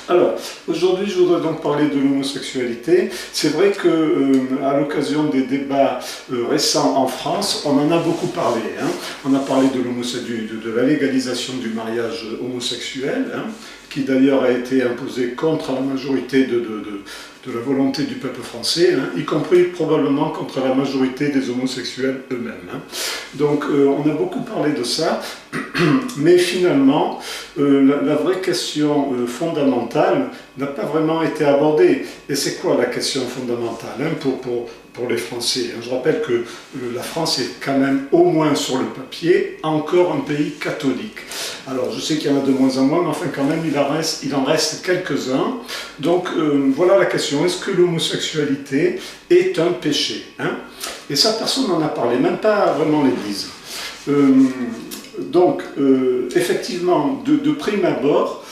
Alors, aujourd'hui, je voudrais donc parler de l'homosexualité. C'est vrai que, à l'occasion des débats récents en France, on en a beaucoup parlé. On a parlé de la légalisation du mariage homosexuel, qui d'ailleurs a été imposée contre la majorité de la volonté du peuple français, y compris probablement contre la majorité des homosexuels eux-mêmes. Donc on a beaucoup parlé de ça, mais finalement la vraie question fondamentale n'a pas vraiment été abordée. Et c'est quoi la question fondamentale pour les Français? Je rappelle que la France est quand même, au moins sur le papier, encore un pays catholique. Alors je sais qu'il y en a de moins en moins, mais enfin quand même il en reste quelques-uns. Donc voilà la question, est-ce que l'homosexualité est un péché? Et ça, personne n'en a parlé, même pas vraiment l'Église. Donc effectivement, de prime abord,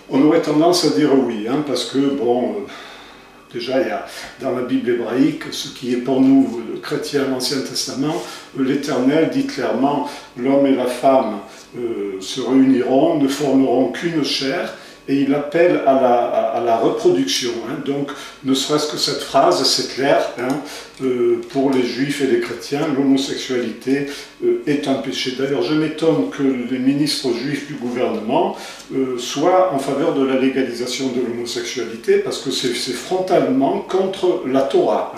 on aurait tendance à dire oui, parce que bon... Déjà, il y a dans la Bible hébraïque, ce qui est pour nous, chrétiens, l'Ancien Testament, l'Éternel dit clairement, l'homme et la femme se réuniront, ne formeront qu'une chair, et il appelle à la reproduction. Donc, ne serait-ce que cette phrase, c'est clair, pour les juifs et les chrétiens, l'homosexualité est un péché. D'ailleurs, je m'étonne que les ministres juifs du gouvernement soient en faveur de la légalisation de l'homosexualité, parce que c'est frontalement contre la Torah.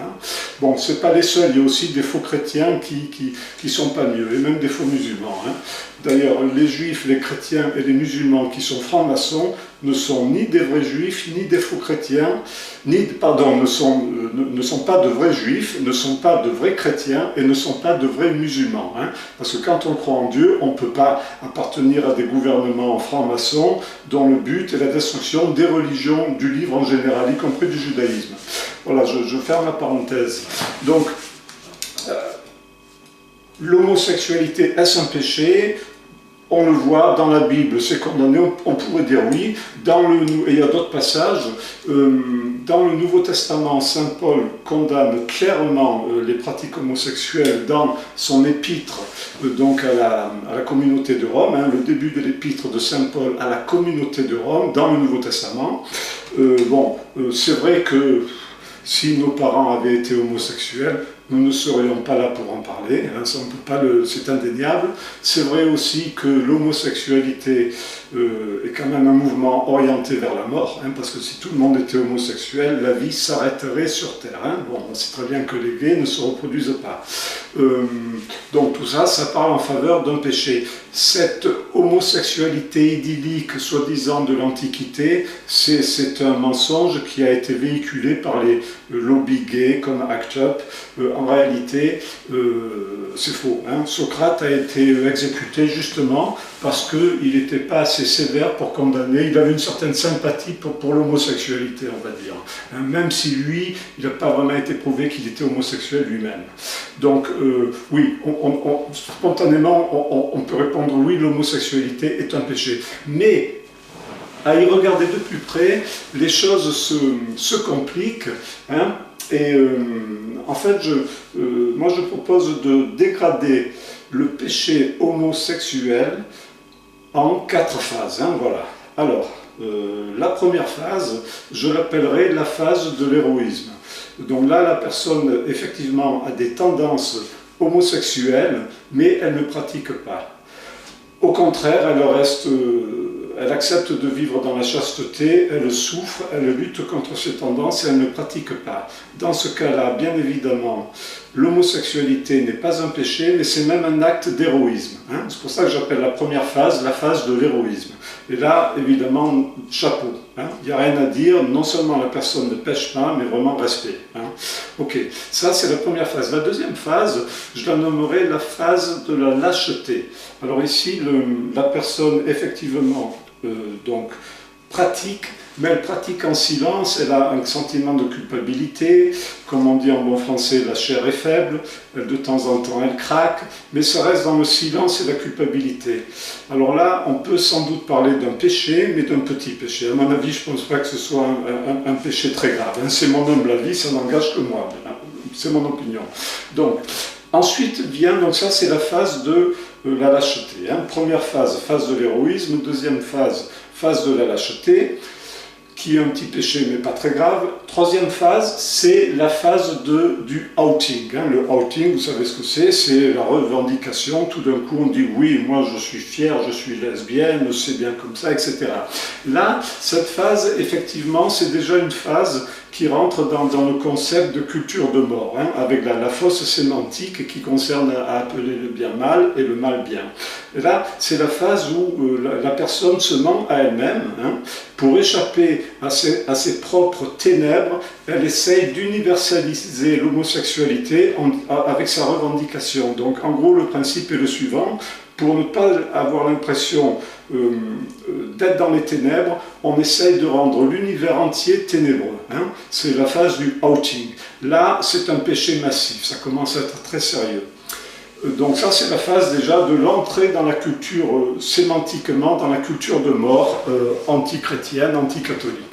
Bon, c'est pas les seuls, il y a aussi des faux chrétiens qui sont pas mieux, et même des faux musulmans. D'ailleurs, les juifs, les chrétiens et les musulmans qui sont francs-maçons ne sont ni des vrais juifs, ni des faux chrétiens, ne sont pas de vrais juifs, ne sont pas de vrais chrétiens et ne sont pas de vrais musulmans. Parce que quand on croit en Dieu, on ne peut pas appartenir à des gouvernements francs-maçons dont le but est la destruction des religions du livre en général, y compris du judaïsme. Voilà, je ferme la parenthèse. Donc, l'homosexualité, est-ce un péché? On le voit dans la Bible, c'est condamné, on pourrait dire oui. Et il y a d'autres passages. Dans le Nouveau Testament, Saint Paul condamne clairement les pratiques homosexuelles dans son épître donc à la communauté de Rome, le début de l'épître de Saint Paul à la communauté de Rome, dans le Nouveau Testament. C'est vrai que si nos parents avaient été homosexuels, nous ne serions pas là pour en parler, ça, on peut pas c'est indéniable. C'est vrai aussi que l'homosexualité est quand même un mouvement orienté vers la mort, parce que si tout le monde était homosexuel, la vie s'arrêterait sur Terre. Bon, on sait très bien que les gays ne se reproduisent pas. Donc tout ça, ça parle en faveur d'un péché. Cette homosexualité idyllique, soi-disant de l'Antiquité, c'est un mensonge qui a été véhiculé par les lobbies gays comme ACT UP. En réalité, c'est faux. Socrate a été exécuté justement parce qu'il n'était pas assez sévère pour condamner. Il avait une certaine sympathie pour l'homosexualité, on va dire. Même si lui, il n'a pas vraiment été prouvé qu'il était homosexuel lui-même. Donc, oui, spontanément, on peut répondre oui, l'homosexualité est un péché. Mais, à y regarder de plus près, les choses se compliquent. Et en fait, moi je propose de dégrader le péché homosexuel en 4 phases. Voilà. Alors, la première phase, je l'appellerai la phase de l'héroïsme. Donc là, la personne, effectivement, a des tendances homosexuelles, mais elle ne pratique pas. Au contraire, elle accepte de vivre dans la chasteté, elle souffre, elle lutte contre ses tendances et elle ne pratique pas. Dans ce cas-là, bien évidemment, l'homosexualité n'est pas un péché, mais c'est même un acte d'héroïsme. C'est pour ça que j'appelle la première phase la phase de l'héroïsme. Et là, évidemment, chapeau. Il n'y a rien à dire, non seulement la personne ne pêche pas, mais vraiment respect. Ok, ça c'est la première phase. La deuxième phase, je la nommerai la phase de la lâcheté. Alors ici, la personne, effectivement, donc pratique, mais elle pratique en silence, elle a un sentiment de culpabilité, comme on dit en bon français, la chair est faible, de temps en temps elle craque, mais ça reste dans le silence et la culpabilité. Alors là, on peut sans doute parler d'un péché, mais d'un petit péché. À mon avis, je ne pense pas que ce soit un péché très grave. C'est mon humble avis, ça n'engage que moi, c'est mon opinion. Donc, ensuite vient, donc ça c'est la phase de la lâcheté. Première phase, phase de l'héroïsme, deuxième phase, phase de la lâcheté, qui est un petit péché, mais pas très grave. Troisième phase, c'est la phase du outing. Le outing, vous savez ce que c'est la revendication. Tout d'un coup, on dit oui, moi je suis fier, je suis lesbienne, c'est bien comme ça, etc. Là, cette phase, effectivement, c'est déjà une phase qui rentre dans le concept de culture de mort, avec la fausse sémantique qui concerne à appeler le bien mal et le mal bien. Et là, c'est la phase où la personne se ment à elle-même. Pour échapper à ses propres ténèbres, elle essaye d'universaliser l'homosexualité avec sa revendication. Donc, en gros, le principe est le suivant. Pour ne pas avoir l'impression d'être dans les ténèbres, on essaye de rendre l'univers entier ténébreux. C'est la phase du outing. Là, c'est un péché massif, ça commence à être très sérieux. Donc ça, c'est la phase déjà de l'entrée dans la culture, sémantiquement, dans la culture de mort, anti-chrétienne, anti-catholique.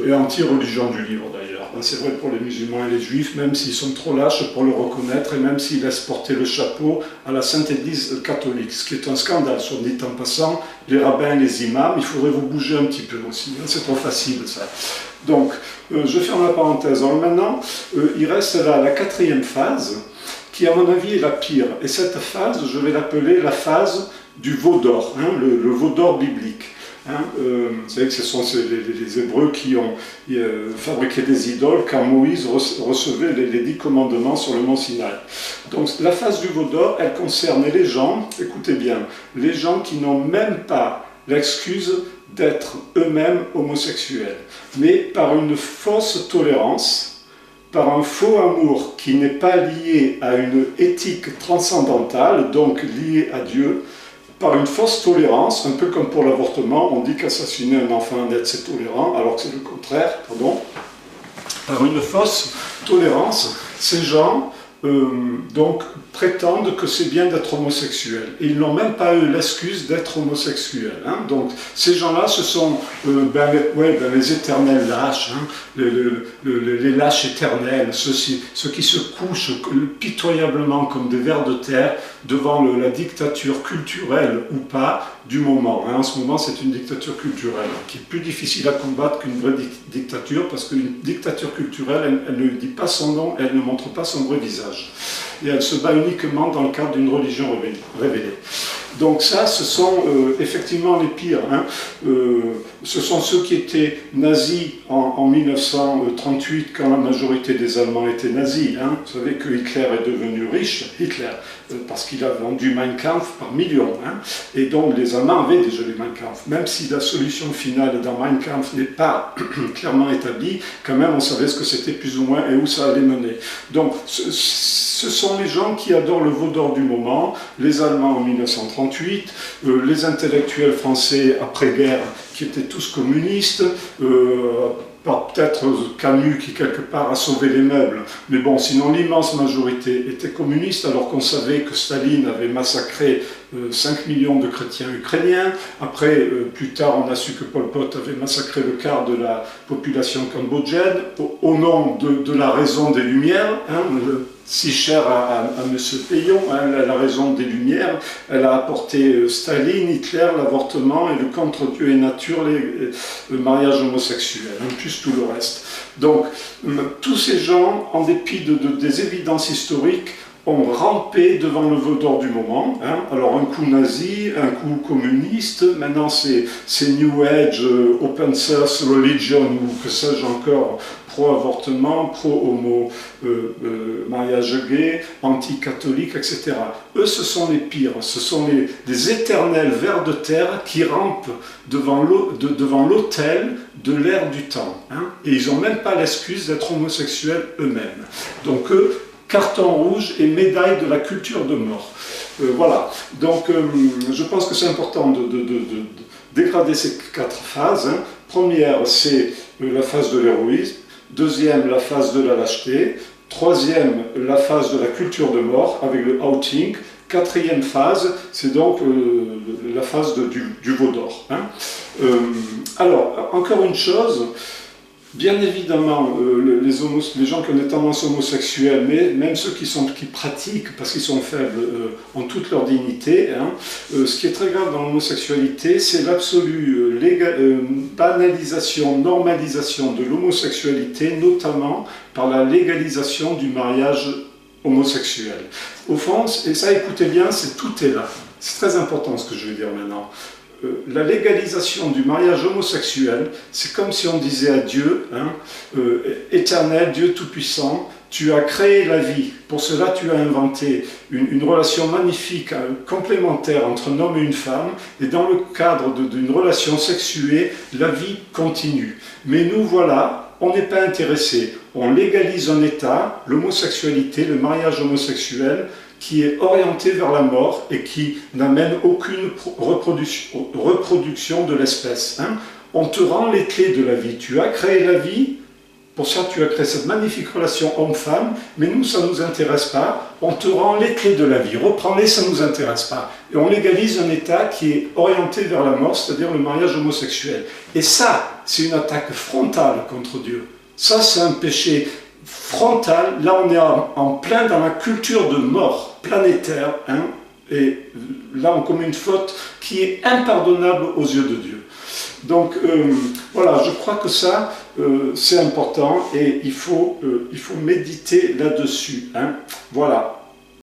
Et anti-religion du livre d'ailleurs. C'est vrai pour les musulmans et les juifs, même s'ils sont trop lâches pour le reconnaître et même s'ils laissent porter le chapeau à la Sainte Église catholique, ce qui est un scandale, soit dit en passant, les rabbins et les imams, il faudrait vous bouger un petit peu aussi, c'est trop facile ça. Donc, je ferme la parenthèse. Alors maintenant, il reste la quatrième phase, qui à mon avis est la pire. Et cette phase, je vais l'appeler la phase du veau d'or, le veau d'or biblique. Vous savez que ce sont les Hébreux qui ont fabriqué des idoles quand Moïse recevait les 10 commandements sur le mont Sinaï. Donc la phase du veau d'or, elle concerne les gens, écoutez bien, les gens qui n'ont même pas l'excuse d'être eux-mêmes homosexuels, mais par une fausse tolérance, par un faux amour qui n'est pas lié à une éthique transcendantale, donc lié à Dieu, par une fausse tolérance, un peu comme pour l'avortement, on dit qu'assassiner un enfant net c'est tolérant, alors que c'est le contraire, pardon. Par une fausse tolérance, ces gens donc prétendent que c'est bien d'être homosexuel. Et ils n'ont même pas eu l'excuse d'être homosexuels. Donc ces gens-là, ce sont les éternels lâches, les lâches éternels, ceux qui se couchent pitoyablement comme des vers de terre devant la dictature culturelle ou pas du moment. En ce moment, c'est une dictature culturelle qui est plus difficile à combattre qu'une vraie dictature, parce qu'une dictature culturelle, elle ne dit pas son nom, elle ne montre pas son vrai visage. Et elle se bat uniquement dans le cadre d'une religion révélée. Donc ça, ce sont effectivement les pires. Ce sont ceux qui étaient nazis en 1938, quand la majorité des Allemands étaient nazis. Vous savez que Hitler est devenu riche, parce qu'il a vendu Mein Kampf par millions. Et donc les Allemands avaient déjà les Mein Kampf. Même si la solution finale dans Mein Kampf n'est pas clairement établie, quand même on savait ce que c'était plus ou moins et où ça allait mener. Donc ce sont les gens qui adorent le veau d'or du moment, les Allemands en 1938, les intellectuels français après-guerre qui étaient tous communistes, peut-être Camus qui quelque part a sauvé les meubles, mais bon, sinon l'immense majorité était communiste, alors qu'on savait que Staline avait massacré 5 millions de chrétiens ukrainiens. Après, plus tard, on a su que Pol Pot avait massacré le quart de la population cambodgienne au nom de la raison des Lumières, si chère à M. Payon, la raison des Lumières. Elle a apporté Staline, Hitler, l'avortement et le contre Dieu et nature, le mariage homosexuel, plus tout le reste. Donc, tous ces gens, en dépit des évidences historiques, ont rampé devant le veau d'or du moment. Alors un coup nazi, un coup communiste, maintenant c'est New Age, Open Source Religion, ou que sais-je encore, pro-avortement, pro-homo, mariage gay, anti-catholique, etc. Eux, ce sont les pires, ce sont des éternels vers de terre qui rampent devant l'autel de l'ère du temps. Et ils n'ont même pas l'excuse d'être homosexuels eux-mêmes. Donc eux, carton rouge et médaille de la culture de mort. Voilà, donc je pense que c'est important de dégrader ces 4 phases. Première, c'est la phase de l'héroïsme. Deuxième, la phase de la lâcheté. Troisième, la phase de la culture de mort avec le outing. Quatrième phase, c'est donc la phase du veau d'or. Alors, encore une chose, Bien évidemment, les gens qui ont des tendances homosexuelles, mais même ceux qui pratiquent, parce qu'ils sont faibles, ont toute leur dignité. Hein. Ce qui est très grave dans l'homosexualité, c'est l'absolue banalisation, normalisation de l'homosexualité, notamment par la légalisation du mariage homosexuel. Au fond, et ça écoutez bien, tout est là. C'est très important ce que je vais dire maintenant. La légalisation du mariage homosexuel, c'est comme si on disait à Dieu, hein, éternel, Dieu Tout-Puissant, tu as créé la vie, pour cela tu as inventé une relation magnifique, complémentaire entre un homme et une femme, et dans le cadre d'une relation sexuée, la vie continue. Mais nous voilà, on n'est pas intéressés. On légalise un état, l'homosexualité, le mariage homosexuel, qui est orienté vers la mort et qui n'amène aucune reproduction de l'espèce. Hein. On te rend les clés de la vie. Tu as créé la vie, pour ça tu as créé cette magnifique relation homme-femme, mais nous, ça ne nous intéresse pas. On te rend les clés de la vie. Reprends-les, ça ne nous intéresse pas. Et on légalise un état qui est orienté vers la mort, c'est-à-dire le mariage homosexuel. Et ça, c'est une attaque frontale contre Dieu. Ça, c'est un péché frontal. Là, on est en plein dans la culture de mort planétaire, hein, et là, on commet une faute qui est impardonnable aux yeux de Dieu. Donc, voilà, je crois que ça, c'est important et il faut méditer là-dessus. Hein. Voilà.